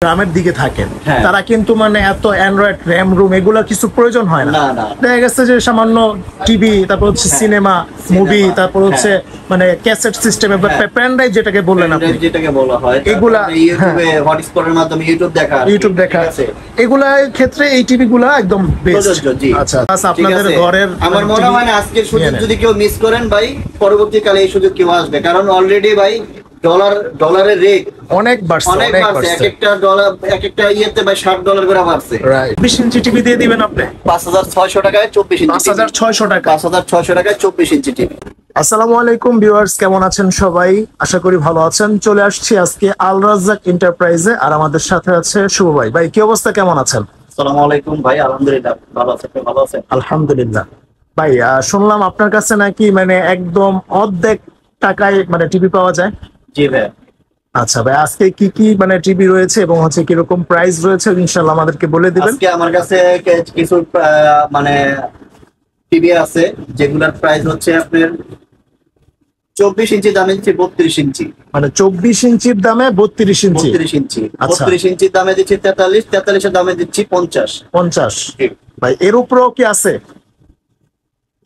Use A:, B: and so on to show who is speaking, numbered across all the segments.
A: গ্রামের দিকে থাকেন তারা কিন্তু মানে এত অ্যান্ড্রয়েড র্যাম রুম এগুলা কিছু প্রয়োজন হয় না। দেখা গেছে যে সামান্য টিভি, তারপর হচ্ছে সিনেমা মুভি, তারপর হচ্ছে মানে ক্যাসেট সিস্টেম, পেন ড্রাইভ যেটাকে বললেন আপনি,
B: যেটাকে বলা হয়
A: এগুলা
B: ইউটিউবে হটস্পটের মাধ্যমে ইউটিউব দেখা
A: এগুলার ক্ষেত্রে এই টিভি গুলা একদম বেস্ট। আচ্ছা, আপনাদের ঘরের
B: আমার মনে হয় না আজকের সুযোগ যদি কেউ মিস করেন ভাই, পরবর্তীকালে এই সুযোগ কেউ আসবে, কারণ অলরেডি ভাই ডলারের রেট
A: অনেক বাড়ছে,
B: এক একটা ইয়েতে ভাই $60 করে বাড়ছে।
A: 24 ইঞ্চি টিভি দিয়ে দিবেন আপনি
B: 5600 টাকায় 24 ইঞ্চি,
A: 5600 টাকা,
B: 5600 টাকায় 24 ইঞ্চি টিভি।
A: আসসালামু আলাইকুম ভিউয়ার্স, কেমন আছেন সবাই? আশা করি ভালো আছেন। চলে আসছি আজকে আল রাজ্জাক এন্টারপ্রাইজে, আর আমাদের সাথে আছে শুভ ভাই। ভাই কি অবস্থা, কেমন আছেন?
B: আসসালামু আলাইকুম ভাই, আলহামদুলিল্লাহ ভালো আছেন। ভালো আছেন?
A: আলহামদুলিল্লাহ। ভাই শুনলাম আপনার কাছে নাকি মানে একদম অর্ধেক টাকায় মানে টিভি পাওয়া যায়।
B: জি ভাই।
A: আচ্ছা ভাই, আজকে কি কি মানে টিভি রয়েছে এবং হচ্ছে কিরকম প্রাইস রয়েছে ইনশাআল্লাহ আমাদেরকে বলে দিবেন।
B: আজকে আমার কাছে কিছু মানে টিভি আছে যেগুলোর প্রাইস হচ্ছে আপনার 24 ইঞ্চি দামে দিচ্ছি 32 ইঞ্চি,
A: মানে 24 ইঞ্চির দামে 32 ইঞ্চি।
B: 32 ইঞ্চি 32 ইঞ্চির দামে দিচ্ছি 43, 43 এর দামে দিচ্ছি 50।
A: ভাই এর উপরেও কি আছে?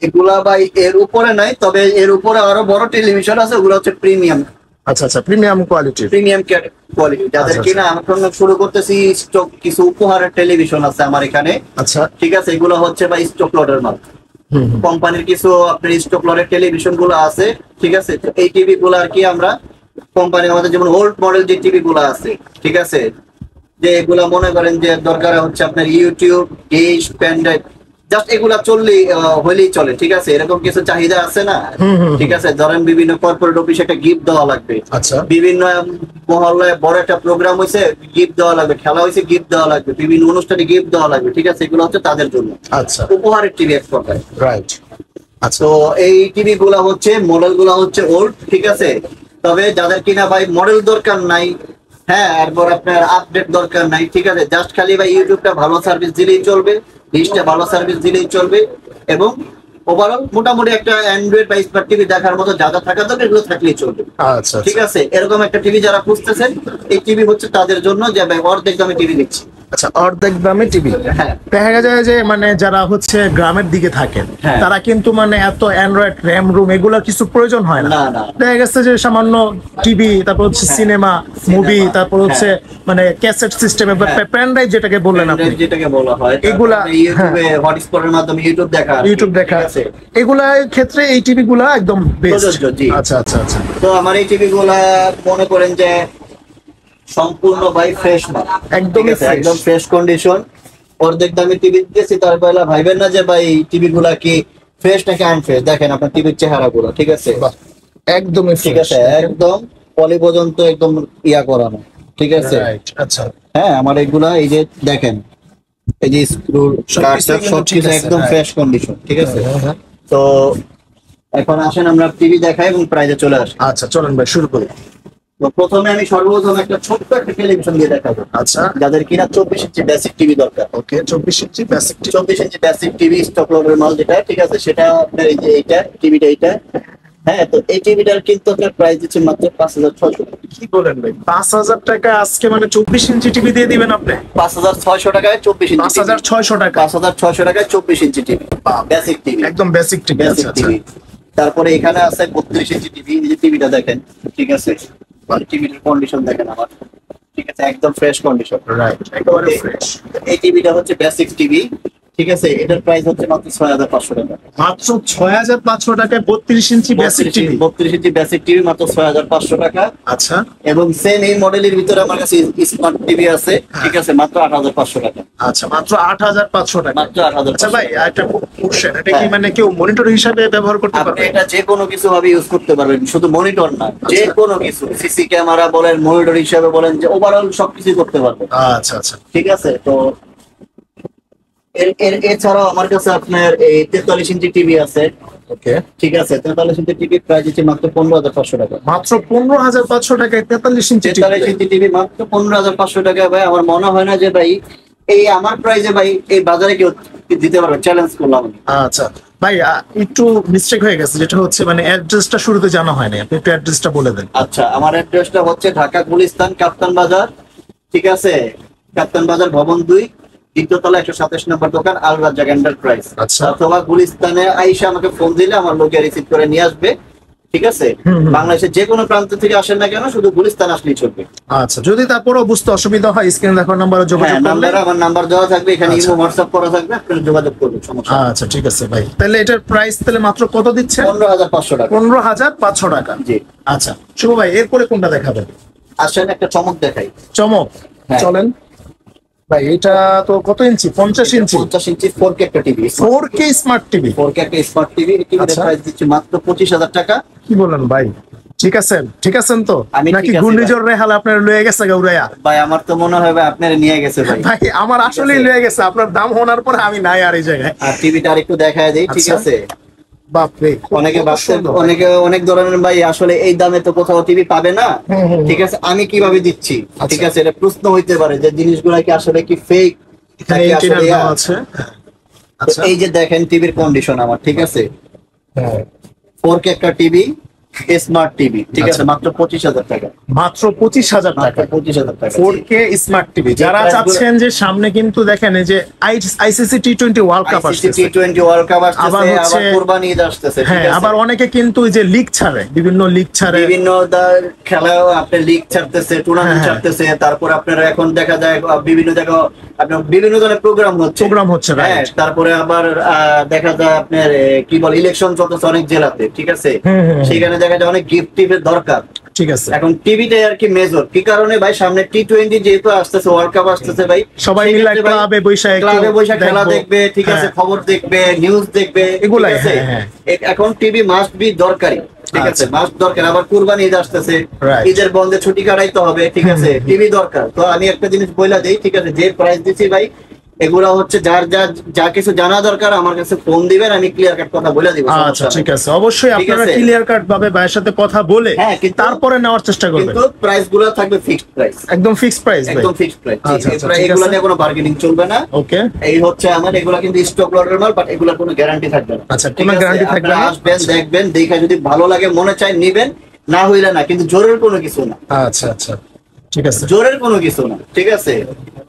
B: এগুলা ভাই এর উপরে নাই, তবে এর উপরে আরো বড় টেলিভিশন আছে, ওগুলো হচ্ছে প্রিমিয়াম।
A: আচ্ছা আচ্ছা, প্রিমিয়াম কোয়ালিটি,
B: যাদের কিনা এখন শুরু করতেছি। স্টক কিছু উপহারের টেলিভিশন আছে আমার এখানে।
A: আচ্ছা
B: ঠিক আছে, এগুলো হচ্ছে ভাই স্টক লটের মাল, কোম্পানির কিছু আপনার স্টক লটের টেলিভিশন গুলো আছে। ঠিক আছে, এই টিভি গুলো আর কি আমরা কোম্পানির আমাদের যেমন ওল্ড মডেল যে টিভি গুলো আছে, ঠিক আছে, যে এগুলা মনে করেন যে দরকার হচ্ছে আপনার YouTube, dish, pen drive, just এগুলা হলেই চলে। ঠিক আছে, এরকম কিছু চাহিদা আছে না। ঠিক আছে, ধরেন বিভিন্ন কর্পোরেট অফিসে একটা গিফট দেওয়া লাগবে,
A: আচ্ছা,
B: বিভিন্ন মহল্লায় বড় একটা প্রোগ্রাম হয়েছে গিফট দেওয়া লাগবে, খেলা হয়েছে গিফট দেওয়া লাগবে, বিভিন্ন অনুষ্ঠানে গিফট দেওয়া লাগবে। ঠিক আছে, এগুলো হচ্ছে তাদের জন্য।
A: আচ্ছা,
B: উপহারের টিভি এক প্রকার।
A: রাইট। আচ্ছা,
B: তো এই টিভি গুলা হচ্ছে মডেল গুলা হচ্ছে ওল্ড। ঠিক আছে, তবে যাদের কিনা ভাই মডেল দরকার নাই, হ্যাঁ, এরপর আপনার আপডেট দরকার নাই, ঠিক আছে, জাস্ট খালি ভাই ইউটিউবটা ভালো সার্ভিস দিলেই চলবে, ডিশটা ভালো সার্ভিস দিলেই চলবে, এবং ওভারঅল মোটামুটি একটা অ্যান্ড্রয়েড বা স্মার্ট টিভি দেখার মতো যা যা থাকা দরকার এগুলো থাকলেই চলবে।
A: আচ্ছা,
B: ঠিক আছে, এরকম একটা টিভি যারা খুঁজতেছেন, এই টিভি হচ্ছে তাদের জন্য, যে ভাই অর্ধেক দামে টিভি দিচ্ছি।
A: আচ্ছা, অর্ধেক দামে টিভি।
B: হ্যাঁ,
A: দেখা যায় যে মানে যারা হচ্ছে গ্রামের দিকে থাকেন তারা কিন্তু মানে এত অ্যান্ড্রয়েড র্যাম রুম এগুলা কিছু প্রয়োজন হয় না। দেখা গেছে যে সামান্য টিভি, তারপর হচ্ছে সিনেমা মুভি, তারপর হচ্ছে মানে ক্যাসেট সিস্টেম, পেন ড্রাইভ যেটাকে বললেন আপনি,
B: যেটাকে বলা হয়,
A: এগুলা
B: ইউটিউবে হটস্পটের মাধ্যমে ইউটিউব দেখা আছে,
A: এগুলার ক্ষেত্রে এই টিভি গুলা একদম বেস্ট। আচ্ছা আচ্ছা আচ্ছা।
B: তো আমার এই টিভি গুলা মনে করেন যে সম্পূর্ণ ভাই ফ্রেশ মাল, একদম ফ্রেশ কন্ডিশন, অর্ধেক দামে টিভি দিতেছি। তারপর ভাইবেন না যে ভাই টিভি গুলা কি ফ্রেশ নাকি আনফ্রেশ। দেখেন আপনার টিভির চেহারা গুলো, ঠিক আছে,
A: একদম
B: ঠিক আছে, একদম পলি পর্যন্ত একদম ইয়া করানো। ঠিক আছে,
A: আচ্ছা,
B: হ্যাঁ, আমার এগুলা এই যে দেখেন, এই যে স্ক্রু সবকিছু একদম ফ্রেশ কন্ডিশন। ঠিক আছে, তো এখন আসেন আমরা টিভি দেখাই এবং প্রাইজে চলে আসি।
A: আচ্ছা চলেন ভাই, শুরু করি।
B: প্রথমে আমি সর্বপ্রথম একটা ছোট্ট একটা টেলিভিশন দিয়ে দেখাবো।
A: আচ্ছা,
B: যাদের কিনা 24 ইঞ্চি বেসিক টিভি দরকার।
A: ওকে, 24 ইঞ্চি বেসিক টিভি,
B: 24 ইঞ্চি বেসিক টিভি স্টক লটের মাল যেটা, ঠিক আছে, সেটা আপনার এই যে এইটা টিভিটা এইটা। হ্যাঁ, তো এই টিভিটার কিন্তু আপনার প্রাইস দিচ্ছে মাত্র 5600 টাকা।
A: কি বলেন ভাই, 5000 টাকা আজকে মানে 24 ইঞ্চি টিভি দিয়ে দিবেন আপনি?
B: 5600 টাকায় 24 ইঞ্চি,
A: 5600 টাকা,
B: 5600 টাকায় 24 ইঞ্চি টিভি, বেসিক টিভি,
A: একদম বেসিক টিভি।
B: Basic TV. তারপরে এখানে আছে 32 ইঞ্চি টিভি, এই যে টিভিটা দেখেন, ঠিক আছে, টিভির কন্ডিশন দেখেন আমার, ঠিক আছে, একদম ফ্রেশ কন্ডিশন,
A: রাইট, একেবারে ফ্রেশ।
B: এই টিভিটা হচ্ছে বেসিক টিভি, ঠিক আছে, এটার প্রাইস হচ্ছে মাত্র 6500 টাকা।
A: মাত্র 6500 টাকায় 32 ইঞ্চি বেসিক টিভি,
B: 32 ইঞ্চি বেসিক টিভি মাত্র 6500 টাকা।
A: আচ্ছা,
B: এবং সেম এই মডেলের ভিতরে আমার কাছে স্মার্ট টিভি আছে, ঠিক আছে, মাত্র 8500 টাকা।
A: আচ্ছা, মাত্র 8500 টাকা,
B: মাত্র 8500।
A: আচ্ছা ভাই, একটা কোশ্চেন, এটা কি মানে কেউ মনিটর হিসাবে ব্যবহার করতে পারবে?
B: আপনি এটা যে কোনো কিছু ভাবে ইউজ করতে পারবেন, শুধু মনিটর না, যে কোনো কিছু, সিসি ক্যামেরা বলেন, মনিটর হিসাবে বলেন, যে ওভারঅল সবকিছু করতে পারবেন।
A: আচ্ছা আচ্ছা,
B: ঠিক আছে। তো এছাড়াও আমার কাছে আপনার এই 43 ইঞ্চি টিভি আছে।
A: ওকে,
B: ঠিক আছে, 43 ইঞ্চি টিভি প্রাইস হচ্ছে মাত্র 15500 টাকা।
A: মাত্র 15500 টাকায় 43 ইঞ্চি
B: টিভি মাত্র 15500 টাকা। ভাই আমার মনে হয় না যে ভাই এই আমার প্রাইসে ভাই এই বাজারে কেউ দিতে পারবে, চ্যালেঞ্জ করলাম।
A: আচ্ছা ভাই, একটু মিস্টেক হয়ে গেছে, যেটা হচ্ছে মানে অ্যাড্রেসটা শুরুতে জানা হয়নি, আপনি একটু অ্যাড্রেসটা বলে দেন।
B: আচ্ছা, আমার অ্যাড্রেসটা হচ্ছে ঢাকা গুলিস্তান কাপ্তান বাজার, ঠিক আছে, কাপ্তান বাজার ভবন 2, দ্বিতীয়তলা 127 নম্বর দোকান, আল রাজ্জাক এন্টারপ্রাইজ।
A: আচ্ছা।
B: অথবা গুলিস্তানে আইসা আমাকে ফোন দিলে আমার লোকে রিসিভ করে নিয়ে আসবে। ঠিক আছে, বাংলাদেশের যে কোনো প্রান্ত থেকে আসেন না কেন, শুধু গুলিস্তান আসলেই চলবে।
A: আচ্ছা, যদি তারপরও বুঝতে অসুবিধা হয় স্ক্রিনে দেখার নাম্বারে যোগাযোগ করলে।
B: নাম্বার আমার নাম্বার দেওয়া থাকবে এখানে, ইমো হোয়াটসঅ্যাপ করা থাকবে, আপনি যোগাযোগ করবেন, সমস্যা নেই।
A: আচ্ছা ঠিক আছে ভাই, তাহলে এটার প্রাইস তাহলে মাত্র কত দিচ্ছে?
B: 15,500 টাকা।
A: 15,500 টাকা।
B: জি।
A: আচ্ছা শুভ ভাই, এরপরে কোনটা দেখাবেন?
B: আসেন একটা চমক দেখাই।
A: চমক,
B: হ্যাঁ।
A: চলেন ভাই। এটা তো কত ইঞ্চি? 50 ইঞ্চি।
B: 50 ইঞ্চি 4K একটা TV,
A: 4K smart TV.
B: 4K একটা স্মার্ট টিভি। এই টিভির
A: আচ্ছা।
B: প্রাইস দিচ্ছি মাত্র 25,000 টাকা।
A: কি বলেন ভাই? ঠিক আছেন? ঠিক আছেন তো
B: আমি ঠিক
A: নাকি
B: আছি
A: ঘূর্ণিঝড় রেহাল আপনার লয়ে গেছে গাউরাইয়া?
B: ভাই আমার তো মনে হয় ভাই আপনারা নিয়ে গেছে ভাই।
A: ভাই আমার আসলেই লয়ে গেছে, আপনার দাম হওয়ার পরে আমি নাই আর এই জায়গায়।
B: আর টিভিটা আরেকটু দেখায় দেই। ঠিক
A: আচ্ছা।
B: আছে,
A: বাপ রে,
B: অনেকে
A: কত
B: ভাবছে,
A: সুন্দর।
B: অনেকে অনেক ধরনের ভাই আসলে এই দামে তো কোথাও টিভি পাবে না। ঠিক আছে, আমি কিভাবে দিচ্ছি? ঠিক আছে, এটা প্রশ্ন হইতে পারে যে জিনিসগুলা কি আসলে কি ফেক।
A: এখানে ইন্টেরিয়র দেওয়া আছে। আচ্ছা।
B: এই যে দেখেন টিভির কন্ডিশন আমার, ঠিক আছে,
A: হ্যাঁ।
B: 4K একটা টিভি, স্মার্ট টিভি। ঠিক আছে, মাত্র 25,000 টাকা।
A: মাত্র 25,000
B: মাত্র
A: টাকা।
B: 25,000 টাকা।
A: 4K smart TV. যারা
B: প্রাইসগুলো-
A: চাচ্ছেন যে সামনে কিন্তু দেখেন এই যে আইসিসি টি20 ওয়ার্ল্ড কাপ আসছে,
B: T20 ওয়ার্ল্ড কাপ
A: আবার
B: আসতেছে,
A: হচ্ছে-
B: আবার কুরবানি ঈদ আসতেছে। ঠিক
A: হ্যাঁ,
B: আছে,
A: আবার অনেকে কিন্তু ওই যে লিগ ছাড়ে, বিভিন্ন লিগ ছাড়ে।
B: বিভিন্ন খেলা আপনি লিগ ছাড়তেছে, টুর্নামেন্ট
A: হ্যাঁ।
B: ছাড়তেছে, তারপর আপনারা এখন দেখা যায় বিভিন্ন জায়গায় আপনার বিভিন্ন ধরনের প্রোগ্রাম হচ্ছে। হ্যাঁ, তারপরে আবার দেখা যায় আপনার কি বল ইলেকশন চলতেছে অনেক জেলাতে। ঠিক আছে, সেখানে দেখা যায় অনেক গিফট টিভের দরকার।
A: ঠিক আছে,
B: এখন টিভিটাই আর কি মেজর। কি কারণে ভাই, সামনে T20 যেহেতু আসতেছে, ওয়ার্ল্ড কাপ আসতেছে ভাই,
A: সবাই মিলে ক্লাবে বসে
B: খেলা দেখবে। ঠিক আছে, খবর দেখবে, নিউজ দেখবে।
A: এগুলাই,
B: ঠিক আছে?
A: হ্যাঁ।
B: এখন টিভি মাস্ট বি দরকারি। ঠিক আছে, মাস্ট দরকার। আবার কুরবানি ঈদ আসতেছে,
A: Right.
B: ঈদের বন্ধে ছুটি কাটাইতে হবে। ঠিক আছে, টিভি দরকার। তো আমি একটা জিনিস বইলা দেই, ঠিক আছে, যে প্রাইস দিচ্ছি ভাই, এগুলা হচ্ছে যার যা যা কিছু জানা দরকার আমার কাছে ফোন দিবেন, আমি ক্লিয়ার কাট কথা বলে দিব।
A: আচ্ছা ঠিক আছে, অবশ্যই
B: ঠিক
A: আপনারা
B: আছে?
A: ক্লিয়ার কাট ভাবে ভাইয়ের সাথে কথা বলে
B: হ্যাঁ, কিন্তু-
A: তারপরে নেওয়ার চেষ্টা করবেন।
B: কিন্তু প্রাইস গুলো থাকবে ফিক্সড প্রাইস,
A: একদম ফিক্সড প্রাইস ভাই।
B: একদম ফিক্সড প্রাইস।
A: আচ্ছা, আচ্ছা, ঠিক
B: এগুলো
A: আছে।
B: নিয়ে কোনো বার্গেনিং চলবে না।
A: ওকে।
B: এই হচ্ছে আমার, এগুলা কিন্তু স্টক লটের মাল, বাট এগুলা কোনো গ্যারান্টি থাকবে না।
A: আচ্ছা,
B: ঠিক
A: কোনো
B: আছে?
A: গ্যারান্টি থাকবে
B: আপনারা
A: না।
B: আসবেন, দেখবেন, দেখে যদি ভালো লাগে, মনে চায় নিবেন, না হইলে না, কিন্তু জোরের কোনো কিছু না।
A: আচ্ছা আচ্ছা ঠিক আছে।
B: জোরের কোনো কিছু না। ঠিক আছে,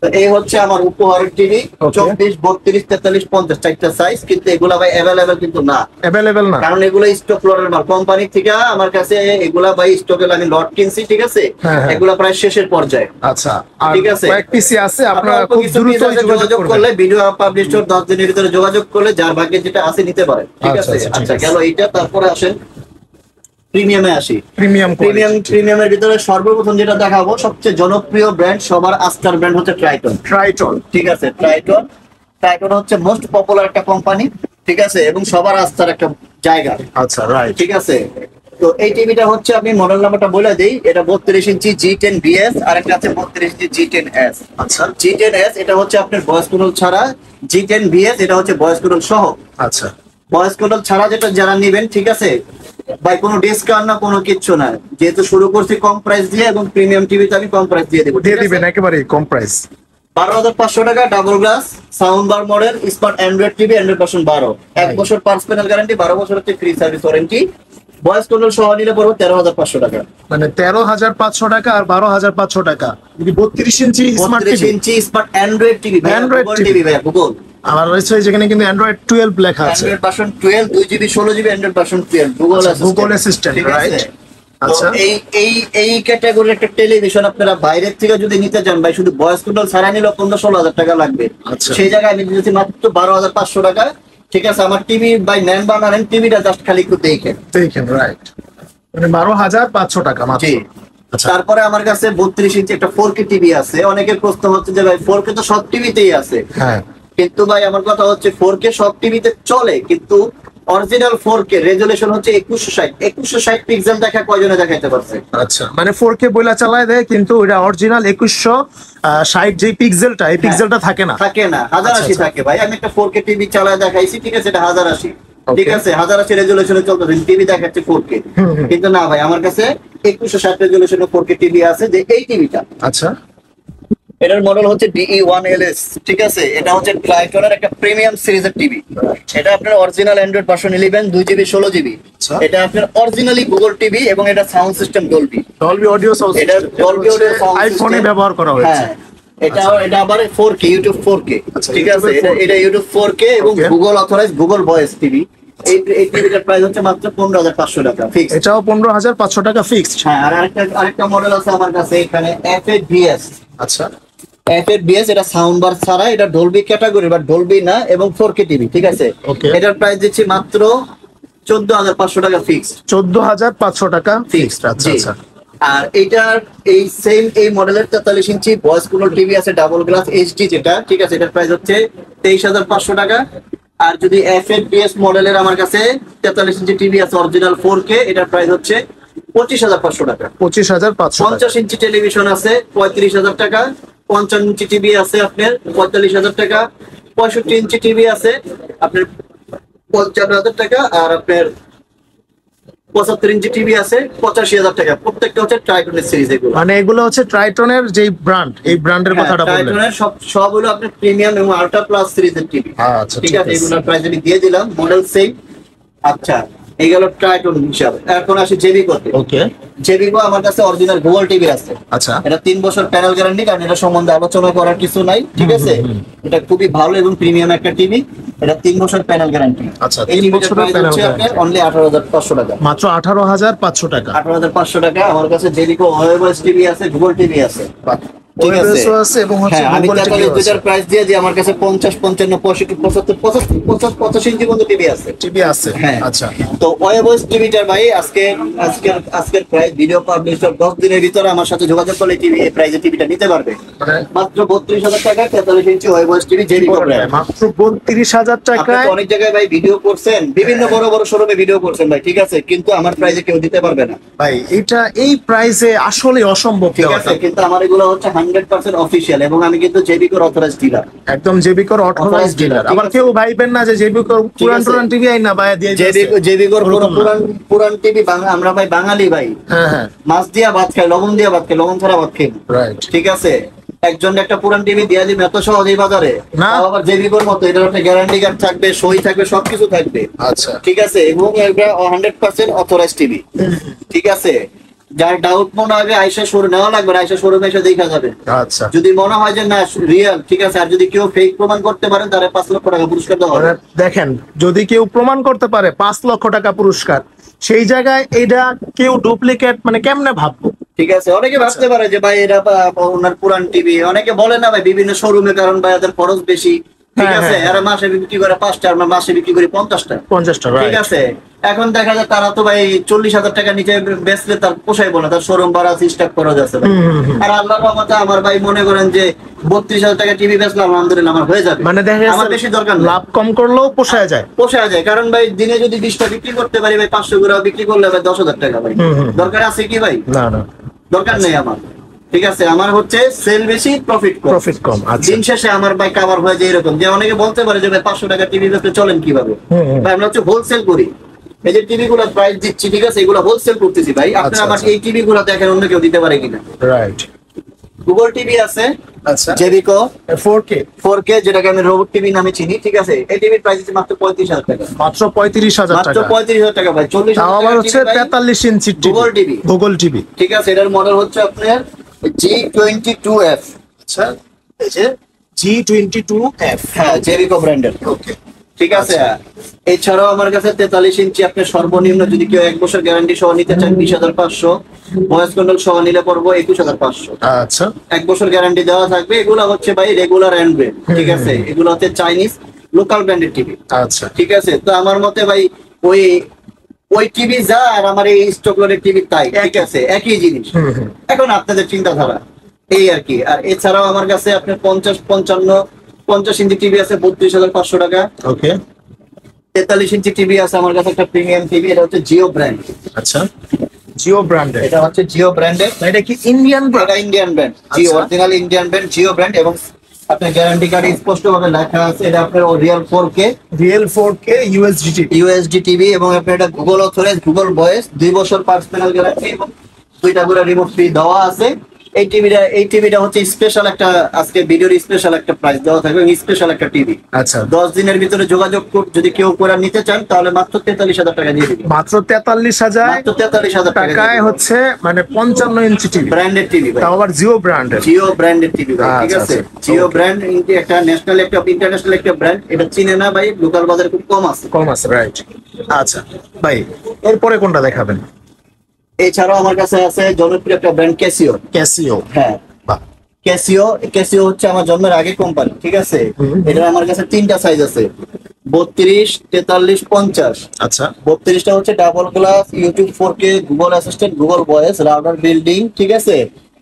B: তো এই হচ্ছে আমার উপহারের টিভি।
A: Okay.
B: 24, 32, 43, 50 চারটা সাইজ, কিন্তু এগুলা ভাই অ্যাভেলেবেল কিন্তু না।
A: অ্যাভেলেবেল না।
B: কারণ এগুলো স্টক লটের মাল, কোম্পানি থেকে আমার কাছে এগুলা ভাই স্টকে আমি লট কিনছি। ঠিক আছে,
A: হ্যাঁ, হ্যাঁ।
B: এগুলা প্রায় শেষের পর্যায়ে।
A: আচ্ছা, আর
B: ঠিক আছে।
A: কয়েক পিসি আছে, আপনারা
B: আপনারা
A: খুব
B: কিছু
A: দ্রুত
B: piece আছে, যোগাযোগ
A: করবেন।
B: করলে ভিডিও পাবলিশ 10 দিনের ভিতরে যোগাযোগ করলে যার ভাগ্যে যেটা আছে নিতে পারে। ঠিক
A: আচ্ছা,
B: আছে,
A: আচ্ছা, ঠিক
B: আচ্ছা
A: আছে।
B: গেল এইটা। তারপরে আসেন প্রিমিয়ামে আসি।
A: প্রিমিয়াম
B: প্রিমিয়ামের ভিতরে সর্বপ্রথম যেটা দেখাবো, সবচেয়ে জনপ্রিয় ব্র্যান্ড, সবার আস্থার ব্র্যান্ড হচ্ছে ট্রাইটন।
A: ট্রাইটন।
B: ঠিক আছে, ট্রাইটন হচ্ছে মোস্ট পপুলার একটা কোম্পানি। ঠিক আছে, এবং সবার আস্থার একটা জায়গা।
A: আচ্ছা রাইট।
B: ঠিক আছে, তো এই টিভিটা হচ্ছে, আমি মডেল নাম্বারটা বলে দিই, এটা 32 ইঞ্চি G10BS, আর একটা আছে 32 ইঞ্চি G10S।
A: আচ্ছা
B: G10S এটা হচ্ছে আপনার ভয়েস কন্ট্রোল ছাড়া, G10BS এটা হচ্ছে ভয়েস কন্ট্রোল সহ।
A: আচ্ছা
B: ভয়েস কন্ট্রোল ছাড়া যেটা যারা নেবেন, ঠিক আছে ভাই, কোনো ডিসকাউন্ট না, কোনো কিচ্ছু না, যেহেতু শুরু করছি কম প্রাইস দিয়ে, এবং প্রিমিয়াম টিভিতে আমি কম প্রাইস দিয়ে দেবো।
A: দিয়ে দিবেন একেবারে কম প্রাইস।
B: 12,500 টাকা, double glass, sound bar model, smart Android TV, 100% 12, 1 বছর পার্সোনাল গ্যারান্টি, 12 বছর হচ্ছে free service warranty. Voice control সহ নিলে পড়বে 13,500 টাকা।
A: মানে 13,500 টাকা আর 12,500 টাকা যদি 32 inch smart
B: 32
A: TV.
B: Inch smart Android TV,
A: Android
B: Google
A: TV
B: TV ভাই, গুগল
A: আর রয়েছে যেখানে কিন্তু অ্যান্ড্রয়েড 12 লেখা আছে।
B: Android version 12, 2GB 16GB, Android version 12, Google
A: Google Assistant,
B: ঠিক আছে?
A: right?
B: তো
A: আচ্ছা।
B: এই ক্যাটাগরির একটা টেলিভিশন আপনারা বাইরের থেকে যদি নিতে চান ভাই, শুধু ভয়েস কন্ট্রোল ছাড়া নিলে 15-16 টাকা লাগবে।
A: আচ্ছা।
B: সেই জায়গায় আমি দিয়েছি মাত্র 12,500 টাকা। ঠিক আছে, আমার টিভি বাই নেন বা না নেন, টিভিটা জাস্ট খালি একটু দেখেন।
A: দেখেন রাইট, মানে 12,500 টাকা মাত্র।
B: জি।
A: আচ্ছা।
B: তারপরে আমার কাছে 32 ইঞ্চি একটা 4K টিভি আছে। অনেকের প্রশ্ন হচ্ছে যে ভাই 4K তো সব টিভিতেই আছে,
A: হ্যাঁ
B: কিন্তু ভাই আমার কথা হচ্ছে 4K সব টিভিতে চলে, কিন্তু অরিজিনাল 4K রেজুলেশন হচ্ছে 2160 পিক্সেল দেখা কয়জনে দেখাইতে পারছে?
A: আচ্ছা, মানে 4K বইলা চালায় দেয়, কিন্তু এটা অরিজিনাল 2160 যে পিক্সেলটা, এই পিক্সেলটা থাকে না।
B: থাকে না, 1080
A: আচ্ছা।
B: থাকে ভাই। আমি একটা 4K টিভি চালায় দেখাইছি, ঠিক আছে, এটা 1080।
A: Okay.
B: ঠিক আছে, 1080 রেজুলেশনে চলতেছে, টিভি দেখাচ্ছে 4K। কিন্তু না ভাই, আমার কাছে 2160 রেজুলেশনের 4K টিভি আছে, যে এই টিভিটা।
A: আচ্ছা,
B: এটার মডেল হচ্ছে DE1LS, ঠিক আছে? এটা হচ্ছে ট্রাইটনের একটা প্রিমিয়াম সিরিজের টিভি। এটা আপনার original Android version 11 2GB 16GB। এটা আপনার অরিজিনালি গুগল টিভি এবং এটা sound system Dolby
A: audio sound,
B: এটা ডলবি অডিও সাউন্ড
A: আইফোনে ব্যবহার করা হয়েছে।
B: এটা আবার 4K ইউটিউব 4K, ঠিক আছে? এটা ইউটিউব 4K এবং Google authorise Google voice TV. এই টিভিটার প্রাইস হচ্ছে মাত্র 15,500 টাকা ফিক্স।
A: এটাও 15,500 টাকা ফিক্সড।
B: হ্যাঁ, আর আরেকটা মডেল আছে আমার কাছে এখানে FHBS।
A: আচ্ছা,
B: FHBS এটা সাউন্ড বার ছাড়া, এটা ডলবি ক্যাটাগরি বাট ডলবি না এবং 4K টিভি, ঠিক আছে? এটার প্রাইস দিচ্ছি মাত্র 14,500 টাকা ফিক্সড।
A: 14,500 টাকা ফিক্সড। আচ্ছা আচ্ছা।
B: আর এটার এই সেম এই মডেলের 43 ইঞ্চি ভয়েস কুলার টিভি আছে ডাবল গ্লাস এইচডি যেটা, ঠিক আছে? এটার প্রাইস হচ্ছে 23,500 টাকা। আর যদি FHBS মডেলের আমার কাছে 43 ইঞ্চি টিভি আছে অরিজিনাল 4K, এটার প্রাইস হচ্ছে 25,500 টাকা।
A: 25,500।
B: 50 ইঞ্চি টেলিভিশন আছে 35,000 টাকা। 55 ইঞ্চি টিভি আছে আপনার 45,000 টাকা। 65 ইঞ্চি টিভি আছে আপনার 55,000 টাকা। আর আপনার 75 ইঞ্চি টিভি আছে 85,000 টাকা। প্রত্যেকটা হচ্ছে ট্রাইটনের সিরিজ এগুলো।
A: মানে এগুলো হচ্ছে ট্রাইটনের যে ব্র্যান্ড, এই ব্র্যান্ডের কথাটা বললেন।
B: ট্রাইটনের সব হলো আপনার প্রিমিয়াম এবং আল্ট্রা প্লাস সিরিজের টিভি।
A: আচ্ছা,
B: ঠিক আছে, এগুলোর প্রাইস আমি দিয়ে দিলাম, মডেল সেম। আচ্ছা, এই গেল ট্রাইটন হিসাবে। এখন আসি জেবিকোতে।
A: ওকে,
B: জেবিকো আমার কাছে অরিজিনাল গুগল টিভি আছে।
A: আচ্ছা,
B: এটা 3 বছর প্যানেল গ্যারান্টি, কারণ এটা সম্বন্ধে আলোচনা করার কিছু নাই, ঠিক আছে? এটা খুবই ভালো এবং প্রিমিয়াম একটা টিভি। এটা 3 বছর প্যানেল গ্যারান্টি।
A: আচ্ছা,
B: এই
A: 3 বছরের প্যানেল
B: গ্যারান্টি অনলি 18,500 টাকা।
A: মাত্র 18,500 টাকা।
B: 18,500 টাকা। আমার কাছে জেবিকো ওয়েবএস টিভি আছে, গুগল টিভি আছে, ঠিক আছে?
A: আছে এবং হচ্ছে
B: আমি
A: গুগল টিভি
B: দুটার প্রাইস দিয়ে দিই। আমার কাছে 50 55 65 75 85 ইঞ্চি পর্যন্ত টিভি আছে।
A: টিভি আছে।
B: হ্যাঁ,
A: আচ্ছা।
B: তো ওয়েবএস টিভিটার ভাই আজকের প্রাইস ভিডিও পাবলিশ 10 দিনের ভিতরে আমার সাথে যোগাযোগ করলে টিভি এই প্রাইসে টিভিটা নিতে পারবে। মাত্র 32,000 টাকা 43 ইঞ্চি ওয়েবএস টিভি জেবিকো ব্র্যান্ড।
A: মাত্র 32,000 টাকায়।
B: অনেক জায়গায় ভাই ভিডিও করছেন, বিভিন্ন বড় বড় শোরুমে ভিডিও করছেন ভাই, ঠিক আছে? কিন্তু আমার প্রাইসে কেউ দিতে পারবে না
A: ভাই। এটা এই প্রাইসে আসলে অসম্ভব,
B: ঠিক আছে? কিন্তু আমার এগুলো হচ্ছে 100% অফিশিয়াল এবং আমি কিন্তু জেবিকোর অথরাইজড ডিলার।
A: একদম জেবিকোর অথরাইজড ডিলার। আবার কেউ ভাইবেন না যে জেবিকোর পুরান টিভি আই না ভাই দিয়ে
B: জেবিকোর পুরান টিভি আমরা ভাই বাঙালি ভাই।
A: হ্যাঁ হ্যাঁ,
B: মাছ দিয়া ভাত খাই, লবণ দিয়া ভাত খাই, লবণ ছাড়া ভাত খাই,
A: রাইট।
B: ঠিক আছে? একজন একটা পুরান টিভি দিয়ে দিবে এত সহজেই বাজারে
A: না।
B: আবার জেবিকোর মতো এটার একটা গ্যারান্টি কার্ড থাকবে, সই থাকবে, সবকিছু থাকবে।
A: আচ্ছা,
B: ঠিক আছে? এবং এটা 100% অথরাইজড টিভি, ঠিক আছে? যার ডাউট মনে হবে আয়শা শোরুম নেওয়া লাগবে, আয়শা শোরুমে এসে দেখা যাবে।
A: আচ্ছা,
B: যদি মনে হয় যে না রিয়েল, ঠিক আছে? আর যদি কেউ ফেক প্রমাণ করতে পারেন তাহলে 5 লক্ষ টাকা পুরস্কার দেওয়া হবে।
A: দেখেন, যদি কেউ প্রমাণ করতে পারে 5 লক্ষ টাকা পুরস্কার, সেই জায়গায় এটা কেউ ডুপ্লিকেট মানে কেমনে ভাববো?
B: ঠিক আছে, অনেকে ভাবতে পারে যে ভাই এটা ওনার পুরান টিভি। অনেকে বলে না ভাই বিভিন্ন শোরুমে, কারণ ভাই এদের খরচ বেশি, ঠিক আছে? এরা মাসে বিক্রি করে 5টা, আমরা মাসে বিক্রি করি 50টা,
A: 50টা,
B: ঠিক আছে? এখন দেখা যায় তারা তো ভাই 40,000 টাকা নিচে বেচলে তার পোষাইবো না, তার শোরুম ভাড়া সিস্টেম করা যাচ্ছে। আর আল্লাহর রহমতে আমার ভাই মনে করেন যে 32,000 টাকা টিভি বেচলাম, আলহামদুলিল্লাহ আমার হয়ে যাবে।
A: মানে দেখা
B: আমার বেশি দরকার নেই,
A: লাভ কম করলেও পোষায় যায়।
B: পোষায় যায়। কারণ ভাই দিনে যদি 20টা বিক্রি করতে পারি ভাই, 500 করে বিক্রি করলে ভাই 10,000 টাকা ভাই। দরকার আছে কি ভাই?
A: না না,
B: দরকার নেই আমার, ঠিক আছে? আমার হচ্ছে সেল বেশি, প্রফিট কম।
A: আচ্ছা,
B: দিন শেষে আমার ভাই কভার হয়ে যায় এরকম যে অনেকে বলতে পারে যে ভাই 500 টাকা টিভি বেচতে চলেন কিভাবে? ভাই আমরা হচ্ছে হোলসেল করি। এই যে টিভি গুলো প্রাইস দিচ্ছি, ঠিক আছে? এগুলো হোলসেল করতেছি ভাই। আপনারা আমার এই টিভি গুলো দেখেন অন্য কেউ দিতে পারে কিনা।
A: রাইট।
B: গুগল টিভি আছে,
A: আচ্ছা,
B: জেবিকো
A: 4K
B: যেটাকে আমি রোবট টিভি নামে চিনি, ঠিক আছে? এই টিভির প্রাইস হচ্ছে মাত্র 35,000 টাকা।
A: মাত্র 35,000
B: মাত্র
A: টাকা।
B: 35,000 টাকা ভাই। 40,000
A: তাও আবার হচ্ছে 43 ইঞ্চি গুগল টিভি,
B: ঠিক আছে? এটার মডেল হচ্ছে আপনার G22F।
A: আচ্ছা, এই যে G22F,
B: হ্যাঁ, জেবিকো ব্র্যান্ডের।
A: ওকে,
B: ঠিক আছে? এছাড়াও আমার কাছে 43 ইঞ্চি আপনার সর্বনিম্ন যদি কেউ 1 বছর গ্যারান্টি সহ নিতে চান 20,500, ভয়েস কন্ট্রোল সহ নিলে পড়বো 21,500।
A: আচ্ছা,
B: 1 বছর গ্যারান্টি দেওয়া থাকবে। এগুলো হচ্ছে ভাই রেগুলার এন্ড ব্র্যান্ড, ঠিক আছে? এগুলো হচ্ছে চাইনিজ লোকাল ব্র্যান্ডের টিভি,
A: আচ্ছা,
B: ঠিক আছে? তো আমার মতে ভাই ওই টিভি যা আর আমার এই স্টকলোডের টিভি তাই, ঠিক আছে? একই জিনিস। এখন আপনাদের চিন্তাধারা এই আর কি। আর এছাড়াও আমার কাছে আপনার 50 ইঞ্চি টিভি আছে 32,500 টাকা।
A: ওকে,
B: 43 ইঞ্চি টিভি আছে আমার কাছে একটা প্রিমিয়াম টিভি, এটা হচ্ছে জিও ব্র্যান্ড।
A: আচ্ছা, জিও ব্র্যান্ডের।
B: এটা হচ্ছে জিও ব্র্যান্ডের।
A: এটা কি ইন্ডিয়ান ব্র্যান্ড?
B: এটা Indian brand, Jio original Indian brand, Jio brand. এবং আপনার গ্যারান্টি কার্ডে স্পষ্ট ভাবে লেখা আছে এটা আপনার রিয়েল 4K ইউএসডি টিভি এবং আপনার এটা গুগল অথরাইজ, গুগল ভয়েস, 2 বছর পার্সোনাল গ্যারান্টি এবং 2টা করে রিমোট ফ্রি দেওয়া আছে। এই টিভিটা হচ্ছে স্পেশাল একটা, আজকে ভিডিওর স্পেশাল একটা প্রাইস দেওয়া থাকবে, স্পেশাল একটা টিভি।
A: আচ্ছা,
B: 10 দিনের ভিতরে যোগাযোগ যদি কেউ করে নিতে চান তাহলে মাত্র 43,000 টাকা দিয়ে দিবেন।
A: মাত্র 43,000
B: মাত্র 43,000
A: টাকায় হচ্ছে মানে 55 ইঞ্চি টিভি,
B: ব্র্যান্ডেড টিভি ভাই,
A: তাও আবার জিও ব্র্যান্ডের।
B: জিও ব্র্যান্ডের টিভি ভাই, ঠিক আছে। জিও ব্র্যান্ড একটা ন্যাশনাল একটা ইন্টারন্যাশনাল একটা ব্র্যান্ড, এটা চিনে না ভাই, লোকাল বাজারে খুব কম আছে,
A: রাইট। আচ্ছা ভাই, এরপরে কোনটা দেখাবেন?
B: এছাড়াও আমার কাছে আছে জনপ্রিয় একটা ব্র্যান্ড ক্যাসিও। হ্যাঁ, ক্যাসিও হচ্ছে আমার জন্মের আগে কোম্পানি, ঠিক আছে। এটা আমার কাছে 3টা সাইজ আছে, 32, 43, 50।
A: আচ্ছা,
B: 32টা হচ্ছে double glass, YouTube 4K, Google assistant, Google voice, router building, ঠিক আছে।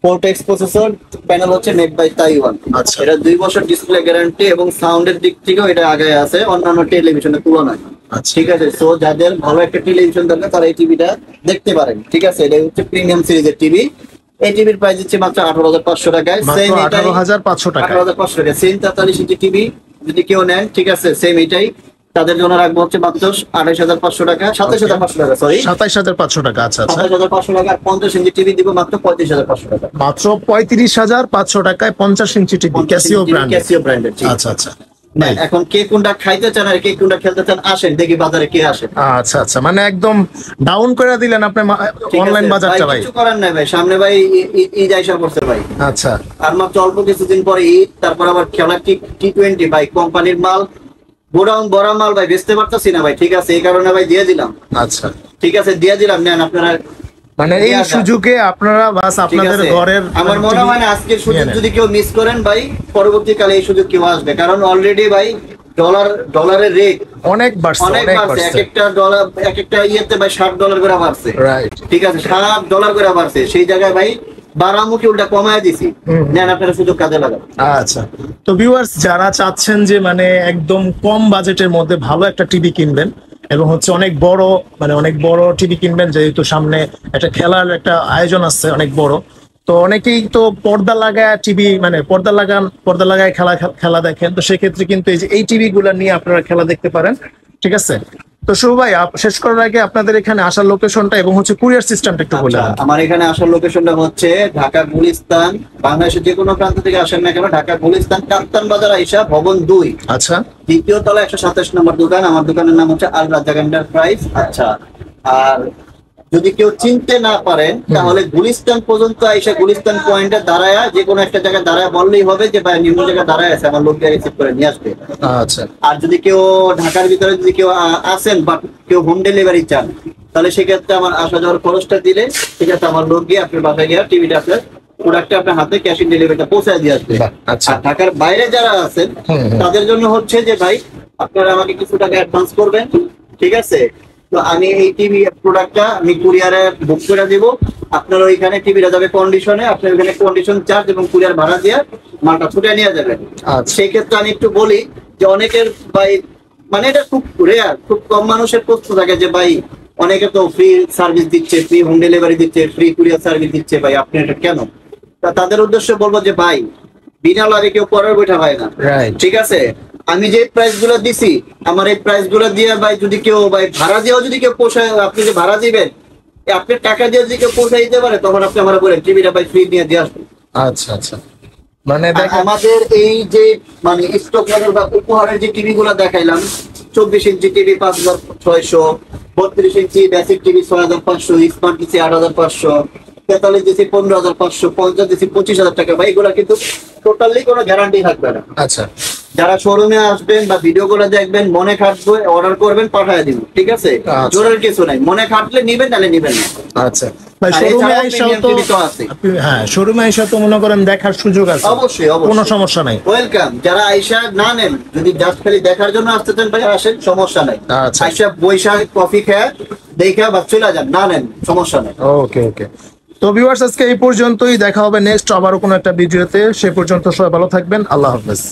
B: পোর্টেক্স প্রসেসর, প্যানেল হচ্ছে মেড বাই তাইওয়ান।
A: আচ্ছা,
B: এটা 2 বছর ডিসপ্লে গ্যারান্টি এবং সাউন্ডের দিক থেকেও এটা আগে আছে অন্যান্য টেলিভিশনের তুলনায়।
A: আচ্ছা,
B: ঠিক আছে। সো যাদের ভালো একটা টেলিভিশন দরকার তারা এই টিভিটা দেখতে পারেন, ঠিক আছে। এটা হচ্ছে প্রিমিয়াম সিরিজের টিভি। এই টিভির প্রাইস হচ্ছে মাত্র 18,500 টাকায়। সেম
A: 18,500 টাকা।
B: 18,500 টাকা। সেম 43 ইঞ্চি টিভি যদি কেউ নেন, ঠিক আছে, সেম এটাই তাদের জন্য রাখবো হচ্ছে মাত্র 28,500 টাকা, 27,500 টাকা, সরি
A: 27,500 টাকা। আচ্ছা আচ্ছা,
B: 27,500 টাকা। আর 50 ইঞ্চি টিভি দিব মাত্র 35,500 টাকা।
A: মাত্র 35,500 টাকায় 50 ইঞ্চি টিভি, ক্যাসিও
B: ব্র্যান্ডের।
A: আচ্ছা আচ্ছা,
B: এখন কে কোনটা খাইতে চান আর কে কোনটা খেলতে চান, আসেন দেখি বাজারে কে আসে।
A: আচ্ছা আচ্ছা, মানে একদম ডাউন করে দিলেন আপনি অনলাইন বাজারটা ভাই।
B: কিছু করার নাই ভাই, সামনে ভাই ঈদ আইসা পড়ছে ভাই।
A: আচ্ছা,
B: আর মাত্র অল্প কিছুদিন পরে ঈদ, তারপর আবার খেলা টি20 ভাই, কোম্পানির মাল গোডাউন ভরা মাল ভাই, বেচতে পারতাছি না ভাই, ঠিক আছে। এই কারণে ভাই দিয়ে দিলাম।
A: আচ্ছা,
B: ঠিক আছে, দিয়ে দিলাম, নেন আপনারা।
A: মানে এই সুযোগে আপনারা বাস আপনাদের ঘরের,
B: আমার মনে হয় না আজকের সুযোগ যদি কেউ মিস করেন ভাই, পরবর্তীকালে এই সুযোগ কেউ আসবে। কারণ অলরেডি ভাই ডলারের রেট
A: অনেক বাড়ছে।
B: এক একটা ডলার, এক একটা ইয়েতে ভাই $60 করে বাড়ছে,
A: রাইট,
B: ঠিক আছে। $60 করে বাড়ছে, সেই জায়গায় ভাই বাড়ামুখী উল্টা কমায় দিছি, নেন আপনারা সুযোগ কাজে লাগান।
A: আচ্ছা, তো ভিউয়ার্স যারা চাচ্ছেন যে মানে একদম কম বাজেটের মধ্যে ভালো একটা টিভি কিনবেন এবং হচ্ছে অনেক বড় টিভি কিনবেন, যেহেতু সামনে একটা খেলার একটা আয়োজন আছে অনেক বড়, তো অনেকেই তো পর্দা লাগায় টিভি, মানে পর্দা লাগায় খেলা দেখেন, তো সেক্ষেত্রে কিন্তু এই টিভি গুলা নিয়ে আপনারা খেলা দেখতে পারেন, ঠিক আছে। তো শুভ ভাই, শেষ করার আগে আপনাদের এখানে আসার লোকেশনটা এবং হচ্ছে কুরিয়ার সিস্টেমটা একটু বলে দেন।
B: আমার এখানে আসার লোকেশনটা হচ্ছে ঢাকা গুলিস্তান, বাংলাদেশের যে কোনো প্রান্ত থেকে আসেন না কেন, ঢাকা গুলিস্তান কাপ্তান বাজার আইসা ভবন 2,
A: আচ্ছা,
B: 2য় তলা 127 নম্বর দোকান। আমার দোকানের নাম হচ্ছে আল রাজ্জাক এন্টারপ্রাইজ। আচ্ছা, আর যদি কেউ চিনতে না পারেন তাহলে গুলিস্তান পর্যন্ত আইসা গুলিস্তান পয়েন্টে দাঁড়ায়, যে কোনো একটা জায়গায় দাঁড়ায় বললেই হবে যে ভাই নিম্ন জায়গায় দাঁড়ায় আছে, আমার লোককে রিসিভ করে নিয়ে আসবে।
A: আচ্ছা,
B: আর যদি কেউ ঢাকার ভিতরে যদি কেউ আসেন বা কেউ হোম ডেলিভারি চান, তাহলে সেক্ষেত্রে আমার আসা যাওয়ার খরচটা দিলে, ঠিক আছে, আমার লোক গিয়ে আপনার বাসায় গিয়ে টিভিটা আপনার প্রোডাক্টটা আপনার হাতে ক্যাশ অন ডেলিভারিটা পৌঁছায় দিয়ে আসবে।
A: আচ্ছা,
B: আর ঢাকার বাইরে যারা আছেন তাদের জন্য হচ্ছে যে ভাই আপনারা আমাকে কিছু টাকা অ্যাডভান্স করবেন, ঠিক আছে। তো আমি এই টিভি প্রোডাক্টটা আমি কুরিয়ারে বুক করে দিব, আপনার ওইখানে টিভিটা যাবে কন্ডিশনে, আপনার ওইখানে কন্ডিশন চার্জ এবং কুরিয়ার ভাড়া দিয়ে মালটা ছুটে নিয়ে যাবেন। সেই ক্ষেত্রে আমি একটু বলি যে অনেকের ভাই, মানে এটা খুব রেয়ার, খুব কম মানুষের প্রশ্ন থাকে যে ভাই অনেকে তো ফ্রি সার্ভিস দিচ্ছে, ফ্রি হোম ডেলিভারি দিচ্ছে, ফ্রি কুরিয়ার সার্ভিস দিচ্ছে, ভাই আপনি এটা কেন? তাদের উদ্দেশ্যে বলবো যে ভাই বিনা লাভে কেউ পরের বৈঠা হয় না, ঠিক আছে। আমি যে প্রাইস গুলো দিছি, আমার এই প্রাইস গুলো দিয়ে ভাই যদি কেউ ভাই ভাড়া দিয়েও যদি কেউ পোষায়, আপনি যে ভাড়া দিবেন আপনার টাকা দিয়ে যদি কেউ পোষায় দিতে পারে, তখন আপনি আমার বলেন টিভিটা ভাই ফ্রি নিয়ে দিয়ে আসবেন।
A: আচ্ছা আচ্ছা, মানে
B: আমাদের এই যে মানে স্টক বা উপহারের যে টিভি গুলো দেখাইলাম, 24 ইঞ্চি টিভি 5,600, 32 ইঞ্চি বেসিক টিভি 6,500, স্মার্ট টিভি 8,500, 43 দিছি 15,500, 50 দিছি 25,000 টাকা। ভাই এগুলা কিন্তু টোটালি কোনো গ্যারান্টি থাকবে না।
A: আচ্ছা,
B: যারা শোরুমে আসবেন বা ভিডিও গুলো দেখবেন, মনে খাটবে অর্ডার করবেন, পাঠিয়ে দিব, ঠিক আছে। জোরের কিছু নাই, মনে খাটলে নিবেন নালে নিবেন না।
A: আচ্ছা ভাই, শোরুমে আইসাও তো হ্যাঁ, শোরুমে আইসা তো মনে করেন দেখার সুযোগ আছে,
B: অবশ্যই
A: কোনো সমস্যা নাই,
B: ওয়েলকাম। যারা আইসা না নেন, যদি জাস্ট খালি দেখার জন্য আসতে চান ভাই আসেন, সমস্যা নাই। আইসা বৈশা কফি খেয়ে দেখা বা চলে যান, না নেন সমস্যা নাই।
A: ওকে ওকে, তো ভিউয়ার্স আজকে এই পর্যন্তই, দেখা হবে নেক্সট আবারও কোনো একটা ভিডিওতে। সে পর্যন্ত সবাই ভালো থাকবেন, আল্লাহ হাফেজ।